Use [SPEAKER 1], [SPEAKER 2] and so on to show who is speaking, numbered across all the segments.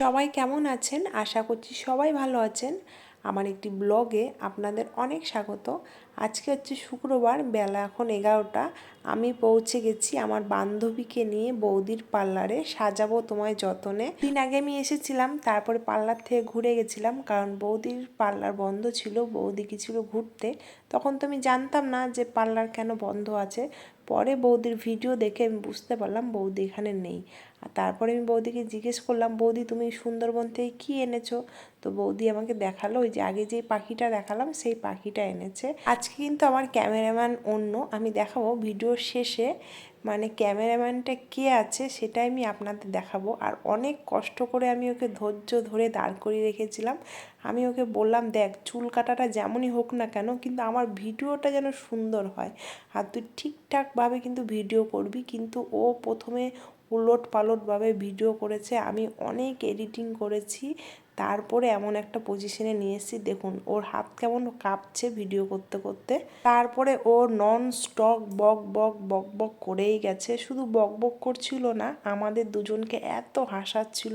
[SPEAKER 1] সবাই কেমন আছেন? আশা করছি সবাই ভালো আছেন। আমার একটি ব্লগে আপনাদের অনেক স্বাগত। আজকে হচ্ছে শুক্রবার, বেলা এখন 11টা। আমি পৌঁছে গেছি আমার বান্ধবীকে নিয়ে বৌদির পার্লারে। সাজাবো তোমায় যতনে। দিন আগে আমি এসেছিলাম, তারপরে পার্লার থেকে ঘুরে গেছিলাম, কারণ বৌদির পার্লার বন্ধ ছিল। বৌদি গেছিল ঘুরতে। তখন তো আমি জানতাম না যে পার্লার কেন বন্ধ আছে। পরে বৌদির ভিডিও দেখে আমি বুঝতে পারলাম বৌদি এখানে নেই। আর তারপরে আমি বৌদিকে জিজ্ঞেস করলাম, বৌদি তুমি সুন্দরবন থেকে কী এনেছো? তো বৌদি আমাকে দেখালো ওই যে আগে যে পাখিটা দেখালাম সেই পাখিটা এনেছে। আজকে কিন্তু আমার ক্যামেরাম্যান অন্য, আমি দেখাবো ভিডিওর শেষে। মানে ক্যামেরাম্যানটা কে আছে সেটাই আমি আপনাদের দেখাবো। আর অনেক কষ্ট করে আমি ওকে ধৈর্য ধরে দাঁড় করিয়ে রেখেছিলাম। আমি ওকে বললাম, দেখ চুল কাটাটা যেমনই হোক না কেন, কিন্তু আমার ভিডিওটা যেন সুন্দর হয়, আর তুই ঠিকঠাকভাবে কিন্তু ভিডিও করবি। কিন্তু ও প্রথমে উলট পালটভাবে ভিডিও করেছে। আমি অনেক এডিটিং করেছি, তারপরে এমন একটা পজিশনে নিয়ে এসেছি। দেখুন ওর হাত কেমন কাঁপছে ভিডিও করতে করতে। তারপরে ও নন স্টপ বক বক বক বক করেই গেছে। শুধু বক বক করছিল না, আমাদের দুজনকে এত হাসাচ্ছিল।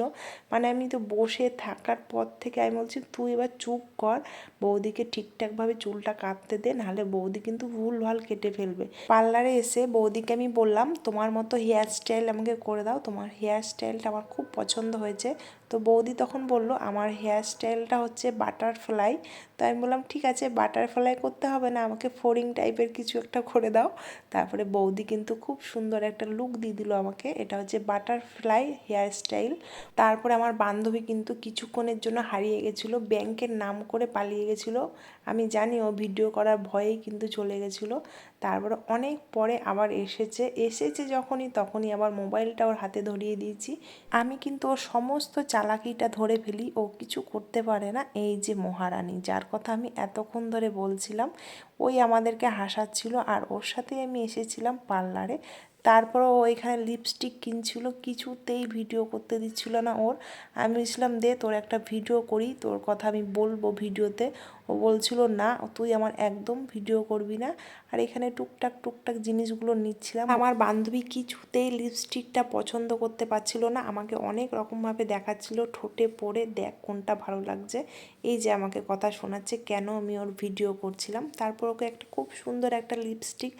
[SPEAKER 1] মানে আমি তো বসে থাকার পর থেকে আমি বলছি, তুই এবার চুপ কর, বৌদিকে ঠিকঠাকভাবে চুলটা কাটতে দে, নাহলে বৌদি কিন্তু ভুলভাল কেটে ফেলবে। পার্লারে এসে বৌদিকে আমি বললাম, তোমার মতো হেয়ার স্টাইল আমাকে করে দাও, তোমার হেয়ার স্টাইলটা আমার খুব পছন্দ হয়েছে। তো বৌদি তখন বলল, আমার হেয়ার স্টাইলটা হচ্ছে বাটারফ্লাই। তো আমি বললাম, ঠিক আছে, বাটারফ্লাই করতে হবে না, আমাকে ফোরিং টাইপের কিছু একটা করে দাও। তারপরে বৌদি কিন্তু খুব সুন্দর একটা লুক দিয়ে দিল আমাকে। এটা হচ্ছে বাটারফ্লাই হেয়ার স্টাইল। তারপরে আমার বান্ধবী কিন্তু কিছুক্ষণের জন্য হারিয়ে গেছিলো, ব্যাংকের নাম করে পালিয়ে গেছিলো। আমি জানি ও ভিডিও করার ভয়েই কিন্তু চলে গেছিলো। তারপরে অনেক পরে আবার এসেছে যখনই, তখনই আবার মোবাইলটা ওর হাতে ধরিয়ে দিয়েছি। আমি কিন্তু ওর সমস্ত চালাকিটা ধরে ফেলি, ও কিছু করতে পারে না। এই যে মহারানী, যার কথা আমি এতক্ষণ ধরে বলছিলাম, ওই আমাদেরকে হাসাচ্ছিল। আর ওর সাথেই আমি এসেছিলাম পার্লারে। তারপরে ও এখানে লিপস্টিক কিনছিল, কিছুতেই ভিডিও করতে দিচ্ছিল না ওর। আমি বলছিলাম, দে তোর একটা ভিডিও করি, তোর কথা আমি বলবো ভিডিওতে। ও বলছিল, না তুই আমার একদম ভিডিও করবি না। আর এখানে টুকটাক টুকটাক জিনিসগুলো নিচ্ছিলাম। আমার বান্ধবী কিছুতেই লিপস্টিকটা পছন্দ করতে পারছিল না, আমাকে অনেক রকমভাবে দেখাচ্ছিল, ঠোঁটে পরে দেখ কোনটা ভালো লাগছে। এই যে আমাকে কথা শোনাচ্ছে কেন আমি ওর ভিডিও করছিলাম। তারপর ওকে একটা খুব সুন্দর একটা লিপস্টিক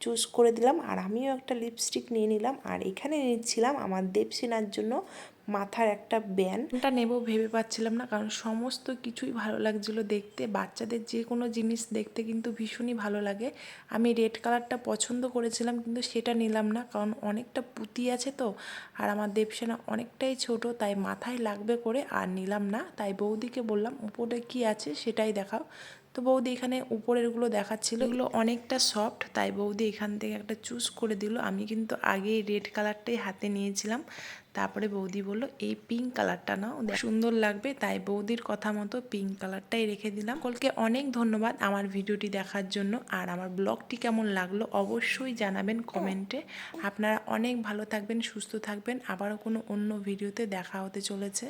[SPEAKER 1] চুজ করে দিলাম, আর আমিও একটা লিপস্টিক নিয়ে নিলাম। আর এখানে নিচ্ছিলাম আমার দেবসেনার জন্য মাথার একটা ব্যান্ডটা নেব, ভেবে পাচ্ছিলাম না, কারণ সমস্ত কিছুই ভালো লাগছিল দেখতে। বাচ্চাদের যে কোনো জিনিস দেখতে কিন্তু ভীষণই ভালো লাগে। আমি রেড কালারটা পছন্দ করেছিলাম, কিন্তু সেটা নিলাম না, কারণ অনেকটা পুঁতি আছে তো, আর আমার দেবসেনা অনেকটাই ছোট, তাই মাথায় লাগবে করে আর নিলাম না। তাই বৌদিকে বললাম, উপরে কি আছে সেটাই দেখাও। তো বৌদি এখানে উপরেরগুলো দেখাচ্ছিল, এগুলো অনেকটা সফট, তাই বৌদি এখান থেকে একটা চুজ করে দিল। আমি কিন্তু আগেই রেড কালারটাই হাতে নিয়েছিলাম। তারপরে বৌদি বললো, এই পিঙ্ক কালারটা নাও, সুন্দর লাগবে। তাই বৌদির কথা মতো পিঙ্ক কালারটাই রেখে দিলাম। সকলকে অনেক ধন্যবাদ আমার ভিডিওটি দেখার জন্য। আর আমার ব্লগটি কেমন লাগলো অবশ্যই জানাবেন কমেন্টে। আপনারা অনেক ভালো থাকবেন, সুস্থ থাকবেন। আবারও কোনো অন্য ভিডিওতে দেখা হতে চলেছে।